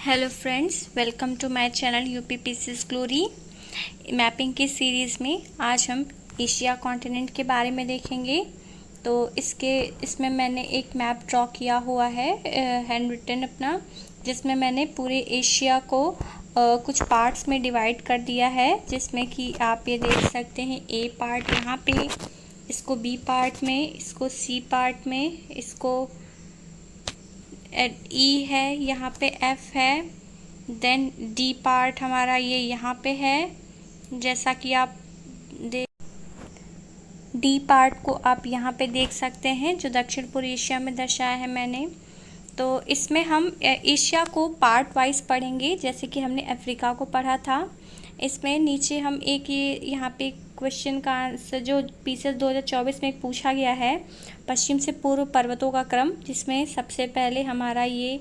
Hello friends, welcome to my channel UP PCS glory. Mapping की series में आज हम एशिया कॉन्टिनेंट के बारे में देखेंगे। तो इसमें मैंने एक मैप ड्रॉ किया हुआ है हैंड रिटन अपना, जिसमें मैंने पूरे एशिया को कुछ पार्ट्स में डिवाइड कर दिया है, जिसमें कि आप ये देख सकते हैं ए पार्ट यहाँ पे, इसको बी पार्ट में, इसको सी पार्ट में, इसको ई है, यहाँ पे एफ है, देन डी पार्ट हमारा ये यहाँ पे है। जैसा कि आप डी पार्ट को आप यहाँ पे देख सकते हैं, जो दक्षिण पूर्व एशिया में दर्शाया है मैंने। तो इसमें हम एशिया को पार्ट वाइज पढ़ेंगे, जैसे कि हमने अफ्रीका को पढ़ा था। इसमें नीचे हम एक ये यहाँ पे क्वेश्चन का आंसर जो पीसीएस 2024 में पूछा गया है, पश्चिम से पूर्व पर्वतों का क्रम, जिसमें सबसे पहले हमारा ये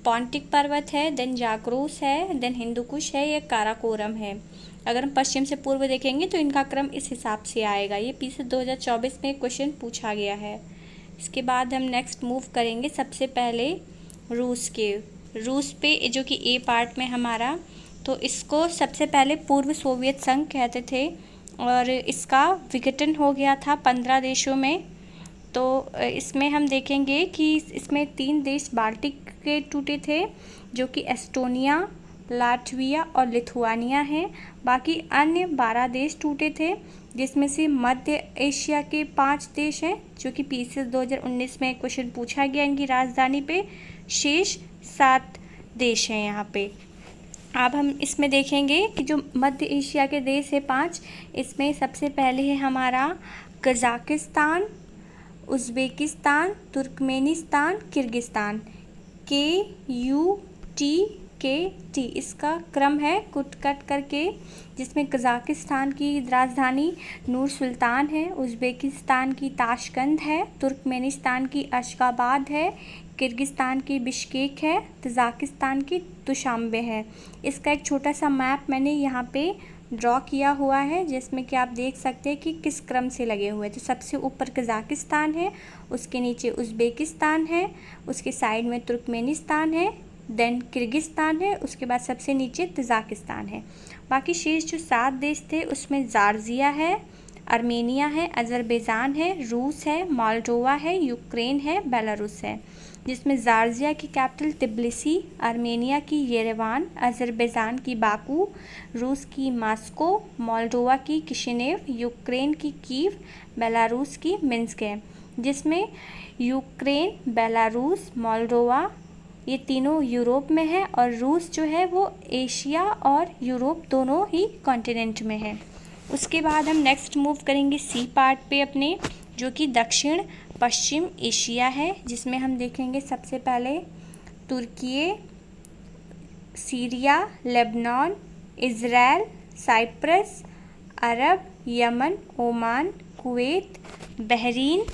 पॉन्टिक पर्वत है, देन जाग्रोस है, देन हिंदुकुश है, या काराकोरम है। अगर हम पश्चिम से पूर्व देखेंगे तो इनका क्रम इस हिसाब से आएगा। ये पीसीएस 2024 में क्वेश्चन पूछा गया है। इसके बाद हम नेक्स्ट मूव करेंगे सबसे पहले रूस पे, जो कि ए पार्ट में हमारा। तो इसको सबसे पहले पूर्व सोवियत संघ कहते थे और इसका विघटन हो गया था 15 देशों में। तो इसमें हम देखेंगे कि इसमें 3 देश बाल्टिक के टूटे थे, जो कि एस्टोनिया, लाटविया और लिथुआनिया हैं। बाकी अन्य 12 देश टूटे थे, जिसमें से मध्य एशिया के 5 देश हैं, जो कि पीसीएस 2019 में क्वेश्चन पूछा गया इनकी राजधानी पे। शेष 7 देश हैं यहाँ पे। अब हम इसमें देखेंगे कि जो मध्य एशिया के देश है 5, इसमें सबसे पहले है हमारा Kazakhstan, Uzbekistan, Turkmenistan, Kyrgyzstan. KUTKT इसका क्रम है कुट कट करके, जिसमें कजाकिस्तान की राजधानी नूर सुल्तान है, उज़्बेकिस्तान की ताशकंद है, तुर्कमेनिस्तान की अशगाबाद है, किर्गिस्तान की बिश्केक है, तजाकिस्तान की दुशांबे है। इसका एक छोटा सा मैप मैंने यहाँ पे ड्रॉ किया हुआ है, जिसमें कि आप देख सकते हैं कि किस क्रम से लगे हुए हैं। तो सबसे ऊपर कजाकिस्तान है, उसके नीचे उज़्बेकिस्तान है, उसके साइड में तुर्कमेनिस्तान है, देन किर्गिस्तान है, उसके बाद सबसे नीचे तजाकिस्तान है। बाकी शेष जो 7 देश थे उसमें जॉर्जिया है, आर्मेनिया है, अज़रबैजान है, रूस है, मोल्डोवा है, यूक्रेन है, बेलारूस है। जिसमें जॉर्जिया की कैपिटल तिब्लिसी, आर्मेनिया की येरेवान, अज़रबैजान की बाकू, रूस की मॉस्को, मोल्डोवा की किशिनेव, यूक्रेन की कीव, बेलारूस की मिन्स्क है। जिसमें यूक्रेन, बेलारूस, मोल्डोवा ये तीनों यूरोप में है, और रूस जो है वो एशिया और यूरोप दोनों ही कॉन्टिनेंट में है। उसके बाद हम नेक्स्ट मूव करेंगे सी पार्ट पे अपने, जो कि दक्षिण पश्चिम एशिया है, जिसमें हम देखेंगे सबसे पहले तुर्की, सीरिया, लेबनान, इज़राइल, साइप्रस, अरब, Yemen, Oman, Kuwait, Bahrain,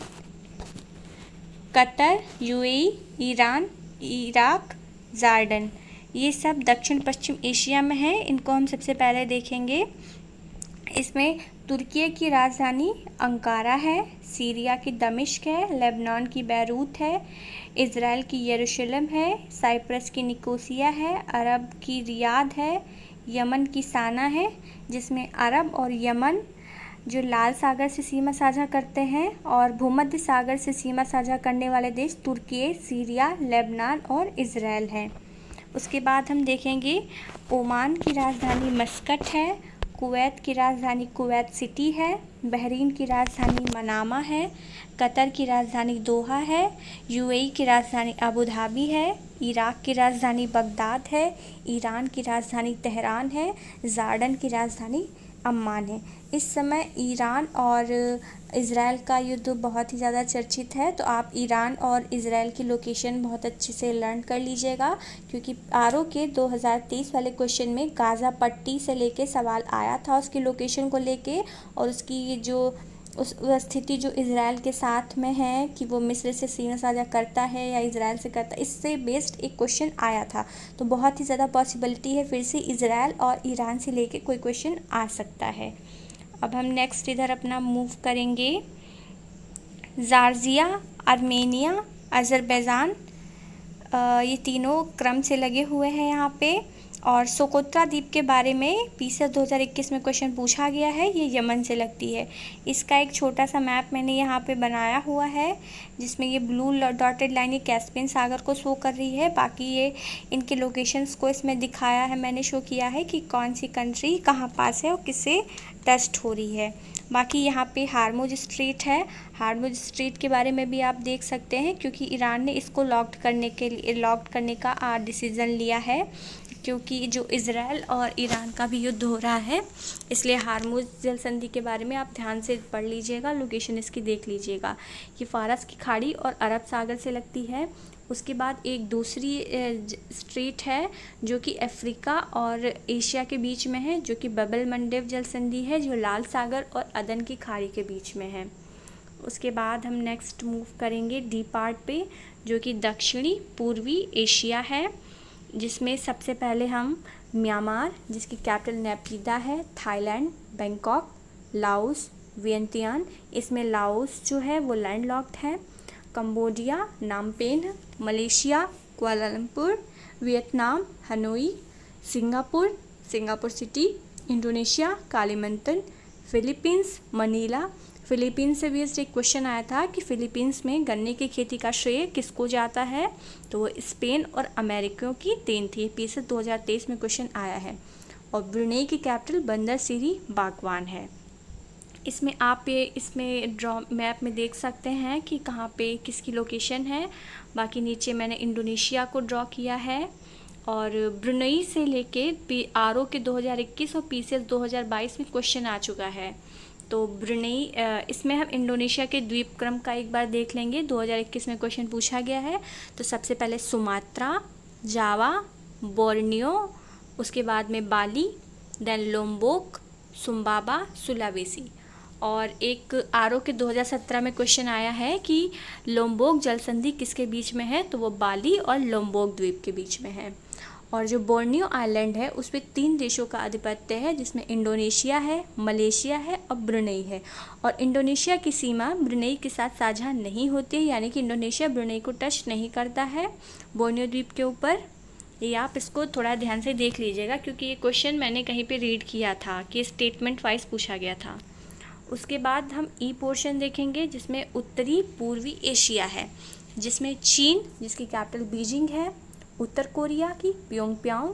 Qatar, UAE, Iran, Iraq, Jordan. ये सब दक्षिण पश्चिम एशिया में है। इनको हम सबसे पहले देखेंगे। इसमें तुर्की की राजधानी अंकारा है, सीरिया की दमिश्क है, लेबनान की बैरूत है, इज़राइल की यरूशलेम है, साइप्रस की निकोसिया है, अरब की रियाद है, यमन की साना है। जिसमें अरब और यमन जो लाल सागर से सीमा साझा करते हैं, और भूमध्य सागर से सीमा साझा करने वाले देश तुर्की, सीरिया, लेबनान और इज़राइल हैं। उसके बाद हम देखेंगे ओमान की राजधानी मस्कट है, कुवैत की राजधानी कुवैत सिटी है, बहरीन की राजधानी मनामा है, कतर की राजधानी दोहा है, यूएई की राजधानी अबू धाबी है, इराक की राजधानी बगदाद है, ईरान की राजधानी तेहरान है, जॉर्डन की राजधानी अम्मान है। इस समय ईरान और इज़राइल का युद्ध बहुत ही ज़्यादा चर्चित है, तो आप ईरान और इज़राइल की लोकेशन बहुत अच्छे से लर्न कर लीजिएगा, क्योंकि आरओ के 2023 वाले क्वेश्चन में गाज़ा पट्टी से लेके सवाल आया था उसकी लोकेशन को लेके, और उसकी जो उस स्थिति जो इज़राइल के साथ में है कि वो मिस्र से सीमा साझा करता है या इज़राइल से करता है, इससे बेस्ड एक क्वेश्चन आया था। तो बहुत ही ज़्यादा पॉसिबिलिटी है फिर से इज़राइल और ईरान से लेके कोई क्वेश्चन आ सकता है। अब हम नेक्स्ट इधर अपना मूव करेंगे जॉर्जिया, आर्मेनिया, अज़रबैजान, ये तीनों क्रम से लगे हुए हैं यहाँ पे। और सोकोत्रा द्वीप के बारे में पीसीएस 2021 में क्वेश्चन पूछा गया है, ये यमन से लगती है। इसका एक छोटा सा मैप मैंने यहाँ पे बनाया हुआ है, जिसमें ये ब्लू डॉटेड लाइन ये कैस्पियन सागर को शो कर रही है। बाकी ये इनके लोकेशंस को इसमें दिखाया है, मैंने शो किया है कि कौन सी कंट्री कहाँ पास है और किससे टस्ट हो रही है। बाकी यहाँ पे हार्मुज स्ट्रेट है, हार्मुज स्ट्रेट के बारे में भी आप देख सकते हैं, क्योंकि ईरान ने इसको लॉक्ड करने का डिसीज़न लिया है, क्योंकि जो इज़राइल और ईरान का भी युद्ध हो रहा है, इसलिए हार्मुज जल संधि के बारे में आप ध्यान से पढ़ लीजिएगा, लोकेशन इसकी देख लीजिएगा। ये फारस की खाड़ी और अरब सागर से लगती है। उसके बाद एक दूसरी स्ट्रेट है जो कि अफ्रीका और एशिया के बीच में है, जो कि बब एल मंडेब जल संधि है, जो लाल सागर और अदन की खाड़ी के बीच में है। उसके बाद हम नेक्स्ट मूव करेंगे डी पार्ट पे, जो कि दक्षिणी पूर्वी एशिया है, जिसमें सबसे पहले हम म्यांमार, जिसकी कैपिटल नेपिदा है, थाईलैंड, बैंकॉक, लाओस, वियंतियान, इसमें लाओस जो है वो लैंडलॉक्ड है, Cambodia, नामपेन, Malaysia, Kuala Lumpur, Vietnam, Hanoi, Singapore city, Indonesia, Kalimantan, Philippines, Manila. Philippines से भी एक क्वेश्चन आया था कि फिलीपींस में गन्ने की खेती का श्रेय किसको जाता है, तो वो स्पेन और अमेरिकियों की देन थी। पीसीएस 2023 में क्वेश्चन आया है। और ब्रुनेई की कैपिटल बंदर सिरी बागवान है। इसमें आप इसमें ड्रॉ मैप में देख सकते हैं कि कहाँ पे किसकी लोकेशन है। बाकी नीचे मैंने इंडोनेशिया को ड्रॉ किया है। और ब्रुनेई से लेके आरओ के 2021 और पीसीएस 2022 में क्वेश्चन आ चुका है। तो ब्रुनेई, इसमें हम इंडोनेशिया के द्वीप क्रम का एक बार देख लेंगे। 2021 में क्वेश्चन पूछा गया है। तो सबसे पहले सुमात्रा, जावा, बोर्नियो, उसके बाद में बाली, देन लोम्बोक, सुम्बाबा, सुलावेसी। और एक आरओ के 2017 में क्वेश्चन आया है कि लोम्बोक जल संधि किसके बीच में है, तो वो बाली और लोम्बोक द्वीप के बीच में है। और जो बोर्नियो आइलैंड है उस पर 3 देशों का आधिपत्य है, जिसमें इंडोनेशिया है, मलेशिया है और ब्रुनेई है। और इंडोनेशिया की सीमा ब्रुनेई के साथ साझा नहीं होती है, यानी कि इंडोनेशिया ब्रुनेई को टच नहीं करता है बोर्नियो द्वीप के ऊपर। ये आप इसको थोड़ा ध्यान से देख लीजिएगा, क्योंकि ये क्वेश्चन मैंने कहीं पे रीड किया था कि स्टेटमेंट वाइज पूछा गया था। उसके बाद हम ई पोर्शन देखेंगे, जिसमें उत्तरी पूर्वी एशिया है, जिसमें चीन, जिसकी कैपिटल बीजिंग है, उत्तर कोरिया की प्योंगयांग,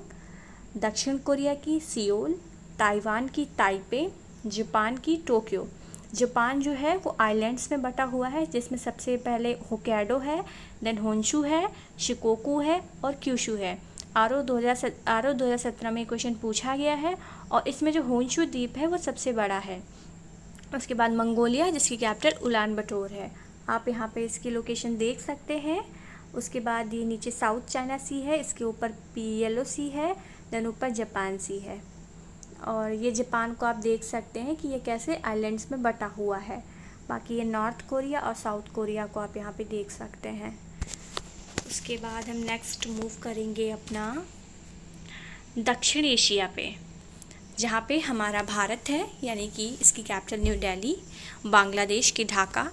दक्षिण कोरिया की सियोल, ताइवान की ताइपे, जापान की टोक्यो। जापान जो है वो आइलैंड्स में बटा हुआ है, जिसमें सबसे पहले होक्काइडो है, देन होन्शु है, शिकोकू है और क्यूशू है। आरओ 2017 में क्वेश्चन पूछा गया है और इसमें जो होन्शु द्वीप है वो सबसे बड़ा है। उसके बाद मंगोलिया, जिसकी कैपिटल उलान बटोर है। आप यहाँ पे इसकी लोकेशन देख सकते हैं। उसके बाद ये नीचे साउथ चाइना सी है, इसके ऊपर येलो सी है, देन ऊपर जापान सी है। और ये जापान को आप देख सकते हैं कि ये कैसे आइलैंड्स में बटा हुआ है। बाकी ये नॉर्थ कोरिया और साउथ कोरिया को आप यहाँ पे देख सकते हैं। उसके बाद हम नेक्स्ट मूव करेंगे अपना दक्षिण एशिया पे, जहाँ पे हमारा भारत है, यानी कि इसकी कैपिटल न्यू दिल्ली, बांग्लादेश की ढाका,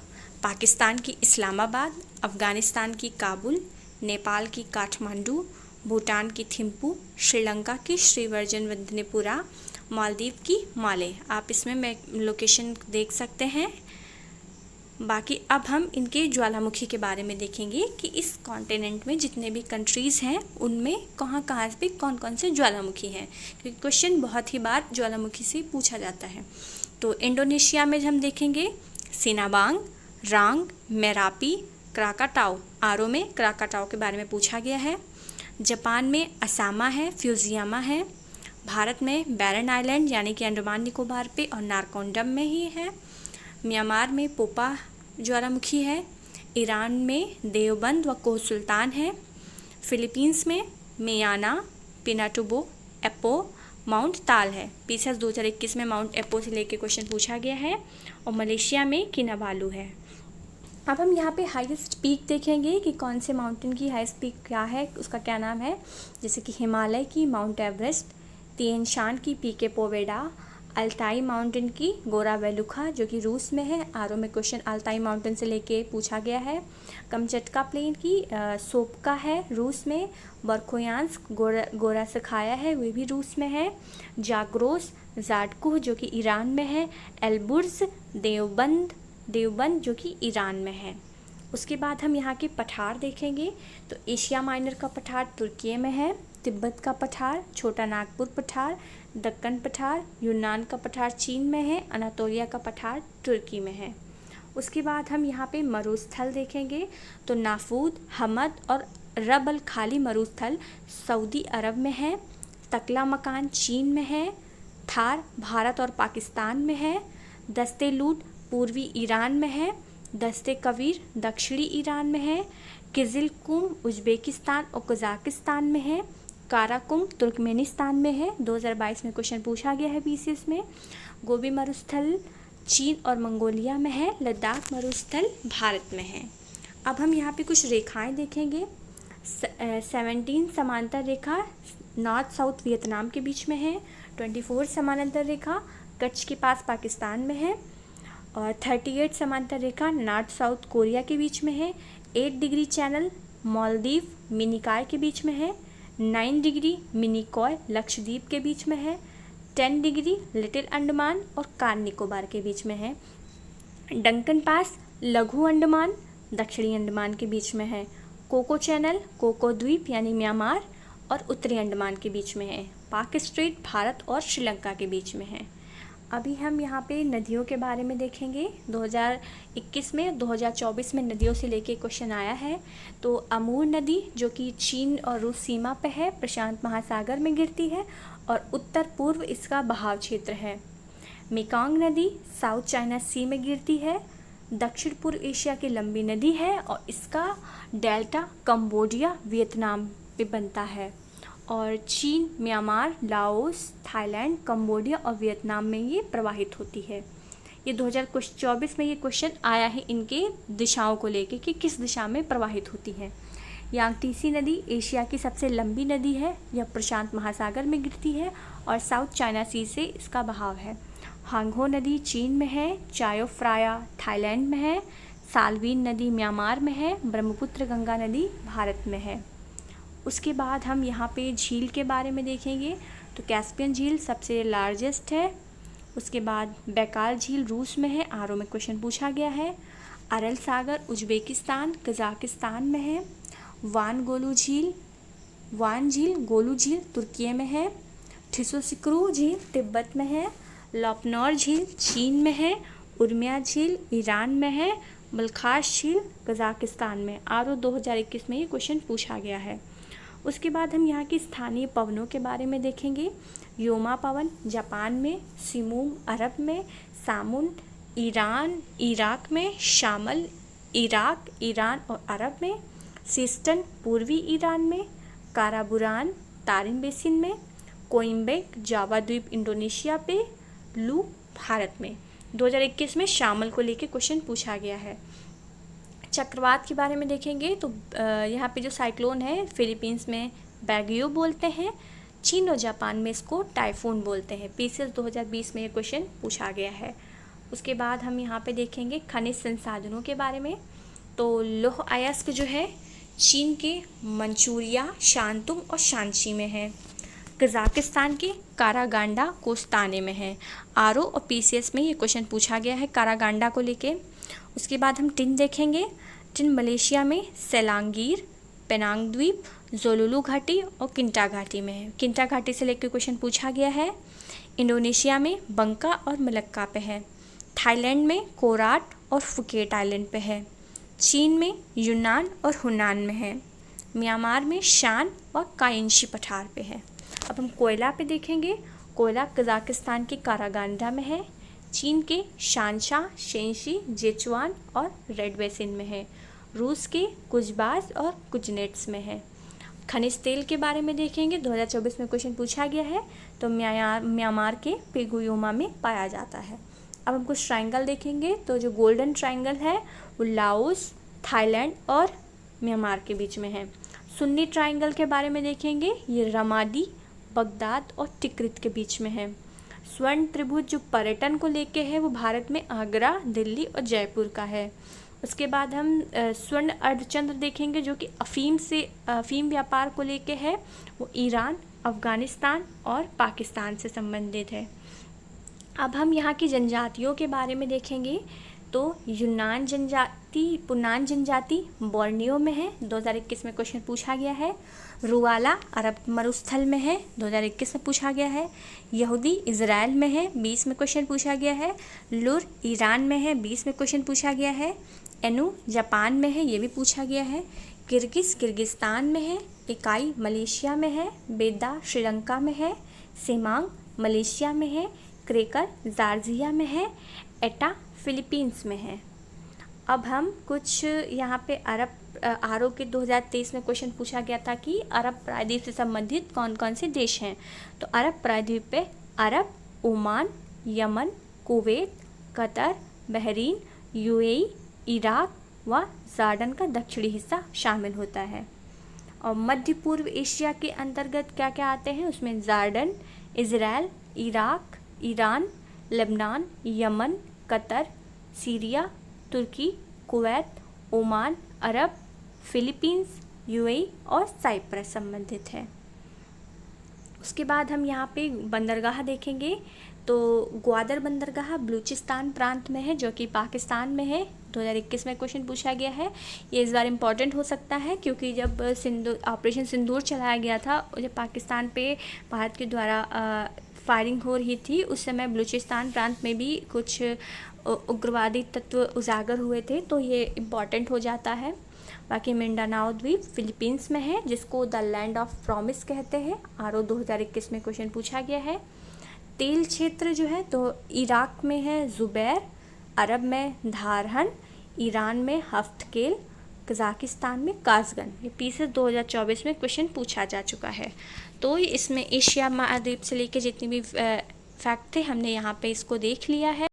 पाकिस्तान की इस्लामाबाद, अफ़गानिस्तान की काबुल, नेपाल की काठमांडू, भूटान की थिम्पू, श्रीलंका की श्रीवर्जनवदनीपुरा, मालदीव की माले। आप इसमें लोकेशन देख सकते हैं। बाकी अब हम इनके ज्वालामुखी के बारे में देखेंगे कि इस कॉन्टिनेंट में जितने भी कंट्रीज़ हैं उनमें कहाँ कहाँ पे कौन कौन से ज्वालामुखी हैं, क्योंकि क्वेश्चन बहुत ही बार ज्वालामुखी से पूछा जाता है। तो इंडोनेशिया में हम देखेंगे सिनाबांग, रांग, मेरापी, क्राकाटाओ। आरओ में क्राकाटाओ के बारे में पूछा गया है। जापान में असामा है, फ्यूजियामा है। भारत में बैरन आइलैंड यानी कि अंडमान निकोबार पे और नारकोंडम में ही है। म्यांमार में पोपा ज्वालामुखी है। ईरान में देवबंद व कोह सुल्तान है। फिलीपींस में मेयाना, पिनाटुबो, एप्पो, माउंट ताल है। पीसीएस 2021 में माउंट एप्पो से लेके क्वेश्चन पूछा गया है। और मलेशिया में किनाबालू है। अब हम यहाँ पे हाईएस्ट पीक देखेंगे कि कौन से माउंटेन की हाईएस्ट पीक क्या है, उसका क्या नाम है। जैसे कि हिमालय की माउंट एवरेस्ट, तिएन शान की पीके पोवेडा, अल्ताई माउंटेन की गोरा वेलुखा जो कि रूस में है। आरओ में क्वेश्चन अल्ताई माउंटेन से लेके पूछा गया है। कमचटका प्लेन की सोपका है रूस में। बरखोयांस्क गोरा सखाया है, वे भी रूस में है। जाग्रोस जाटकुह जो कि ईरान में है। एल्बुर्ज देवबंद जो कि ईरान में है। उसके बाद हम यहाँ के पठार देखेंगे तो एशिया माइनर का पठार तुर्की में है। तिब्बत का पठार, छोटा नागपुर पठार, दक्कन पठार, यूनान का पठार चीन में है। अनातोलिया का पठार तुर्की में है। उसके बाद हम यहाँ पे मरुस्थल देखेंगे तो नाफूद, हमद और रब अल खाली मरुस्थल सऊदी अरब में है। तकला मकान चीन में है। थार भारत और पाकिस्तान में है। दस्ते लूट पूर्वी ईरान में है। दस्ते कबीर दक्षिणी ईरान में है। किजिलकुम उज्बेकिस्तान और कजाकिस्तान में है। काराकुम तुर्कमेनिस्तान में है। 2022 में क्वेश्चन पूछा गया है बीसीएस में। गोबी मरुस्थल चीन और मंगोलिया में है। लद्दाख मरुस्थल भारत में है। अब हम यहाँ पे कुछ रेखाएं देखेंगे। 17 समांतर रेखा नॉर्थ साउथ वियतनाम के बीच में है। 24 समांतर रेखा कच्छ के पास पाकिस्तान में है। और 38 समांतर रेखा नॉर्थ साउथ कोरिया के बीच में है। 8 डिग्री चैनल मालदीव मिनिकॉय के बीच में है। 9 डिग्री मिनिकॉय लक्षद्वीप के बीच में है। 10 डिग्री लिटिल अंडमान और कार निकोबार के बीच में है। डंकन पास लघु अंडमान दक्षिणी अंडमान के बीच में है। कोको चैनल कोको द्वीप यानी म्यांमार और उत्तरी अंडमान के बीच में है। पाक स्ट्रेट भारत और श्रीलंका के बीच में है। अभी हम यहाँ पे नदियों के बारे में देखेंगे। 2021 में 2024 में नदियों से लेके क्वेश्चन आया है। तो अमूर नदी जो कि चीन और रूस सीमा पे है, प्रशांत महासागर में गिरती है और उत्तर पूर्व इसका बहाव क्षेत्र है। मेकांग नदी साउथ चाइना सी में गिरती है, दक्षिण पूर्व एशिया की लंबी नदी है और इसका डेल्टा कंबोडिया वियतनाम पे बनता है और चीन, म्यांमार, लाओस, थाईलैंड, कंबोडिया और वियतनाम में ये प्रवाहित होती है। ये 2024 में ये क्वेश्चन आया है इनके दिशाओं को लेके कि किस दिशा में प्रवाहित होती है। यांगटीसी नदी एशिया की सबसे लंबी नदी है। यह प्रशांत महासागर में गिरती है और साउथ चाइना सी से इसका बहाव है। हांगहो नदी चीन में है। चायो फ्राया थाईलैंड में है। सालवीन नदी म्यांमार में है। ब्रह्मपुत्र गंगा नदी भारत में है। उसके बाद हम यहाँ पे झील के बारे में देखेंगे तो कैस्पियन झील सबसे लार्जेस्ट है। उसके बाद बैकाल झील रूस में है, आरओ में क्वेश्चन पूछा गया है। अरल सागर उज्बेकिस्तान कजाकिस्तान में है। वान झील गोलू झील तुर्की में है। ठिसोसिक्रू झील तिब्बत में है। लॉपनौर झील चीन में है। उर्मिया झील ईरान में है। बलखाश झील कजाकिस्तान में। आरओ 2021 में ये क्वेश्चन पूछा गया है। उसके बाद हम यहाँ की स्थानीय पवनों के बारे में देखेंगे। योमा पवन जापान में, सिमूम अरब में, सामुन इराक में, शामल इराक, ईरान और अरब में, सिस्टन पूर्वी ईरान में, काराबुरान तारिन बेसिन में, कोइम्बेक जावा द्वीप इंडोनेशिया पे, लू भारत में। 2021 में शामल को लेके क्वेश्चन पूछा गया है। चक्रवात के बारे में देखेंगे तो यहाँ पे जो साइक्लोन है फिलीपींस में बैगियो बोलते हैं। चीन और जापान में इसको टाइफून बोलते हैं। पीसीएस 2020 में ये क्वेश्चन पूछा गया है। उसके बाद हम यहाँ पे देखेंगे खनिज संसाधनों के बारे में। तो लौह अयस्क जो है चीन के मंचूरिया, शांतुम और शांची में है। कजाकिस्तान के कारागांडा कोस्ताने में है। आरओ और पीसीएस में ये क्वेश्चन पूछा गया है कारागांडा को लेके। उसके बाद हम टिन देखेंगे। टिन मलेशिया में सेलांगीर, पेनांग द्वीप, जोलुलु घाटी और किंटा घाटी में है। किंटा घाटी से लेकर क्वेश्चन पूछा गया है। इंडोनेशिया में बंका और मलक्का पे है। थाईलैंड में कोराट और फुकेट आइलैंड पे है। चीन में यूनान और हुनान में है। म्यांमार में शान और काइंशी पठार पे है। अब हम कोयला पे देखेंगे। कोयला कजाकिस्तान के कारागांडा में है। चीन के शानशा, शेंशी, जेचुआन और रेड बेसिन में है। रूस के कुजबाज और कुजनेट्स में है। खनिज तेल के बारे में देखेंगे। 2024 में क्वेश्चन पूछा गया है तो म्यांमार के पेगुयोमा में पाया जाता है। अब हम कुछ ट्रायंगल देखेंगे। तो जो गोल्डन ट्रायंगल है वो लाओस, थाईलैंड और म्यांमार के बीच में है। सुन्नी ट्रायंगल के बारे में देखेंगे। ये रमादी, बगदाद और टिक्रित के बीच में है। स्वर्ण त्रिभुज जो पर्यटन को लेके है वो भारत में आगरा, दिल्ली और जयपुर का है। उसके बाद हम स्वर्ण अर्धचंद्र देखेंगे जो कि अफीम व्यापार को लेके है, वो ईरान, अफ़गानिस्तान और पाकिस्तान से संबंधित है। अब हम यहाँ की जनजातियों के बारे में देखेंगे तो यूनान जनजाति, पुनान जनजाति बोर्नियो में है, 2021 में क्वेश्चन पूछा गया है। रुवाला अरब मरुस्थल में है, 2021 में पूछा गया है। यहूदी इज़राइल में है, 20 में क्वेश्चन पूछा गया है। लुर ईरान में है, 20 में क्वेश्चन पूछा गया है। एनु जापान में है, ये भी पूछा गया है। किर्गिस्तान में है। इकाई मलेशिया में है। बेदा श्रीलंका में है। सेमांग मलेशिया में है। क्रेकर जॉर्जिया में है। एटा फिलीपींस में है। अब हम कुछ यहाँ पे अरब आरओ के 2023 में क्वेश्चन पूछा गया था कि अरब प्रायद्वीप से संबंधित कौन कौन से देश हैं। तो अरब प्रायद्वीप पे अरब, Oman, Yemen, Kuwait, Qatar, Bahrain, UAE, Iraq व जॉर्डन का दक्षिणी हिस्सा शामिल होता है। और मध्य पूर्व एशिया के अंतर्गत क्या क्या आते हैं, उसमें Jordan, Israel, Iraq, Iran, Lebanon, Yemen, Qatar, Syria, तुर्की, कुवैत, ओमान, अरब, फिलीपींस, यूएई और साइप्रस संबंधित है। उसके बाद हम यहाँ पे बंदरगाह देखेंगे तो ग्वादर बंदरगाह बलूचिस्तान प्रांत में है जो कि पाकिस्तान में है, 2021 में क्वेश्चन पूछा गया है। ये इस बार इम्पॉर्टेंट हो सकता है क्योंकि जब ऑपरेशन सिंदूर चलाया गया था, जब पाकिस्तान पे भारत के द्वारा फायरिंग हो रही थी, उस समय बलूचिस्तान प्रांत में भी कुछ उग्रवादी तत्व उजागर हुए थे, तो ये इम्पॉर्टेंट हो जाता है। बाकी मिंडानाओ द्वीप फिलीपींस में है जिसको द लैंड ऑफ प्रॉमिस कहते हैं, आरओ 2021 में क्वेश्चन पूछा गया है। तेल क्षेत्र जो है तो इराक में है जुबैर, अरब में धारहन, ईरान में हफ्तकेल, कजाकिस्तान में काजगन। ये पीसेस 2024 में क्वेश्चन पूछा जा चुका है। तो इसमें एशिया महाद्वीप से लेके जितनी भी फैक्ट थे हमने यहाँ पे इसको देख लिया है।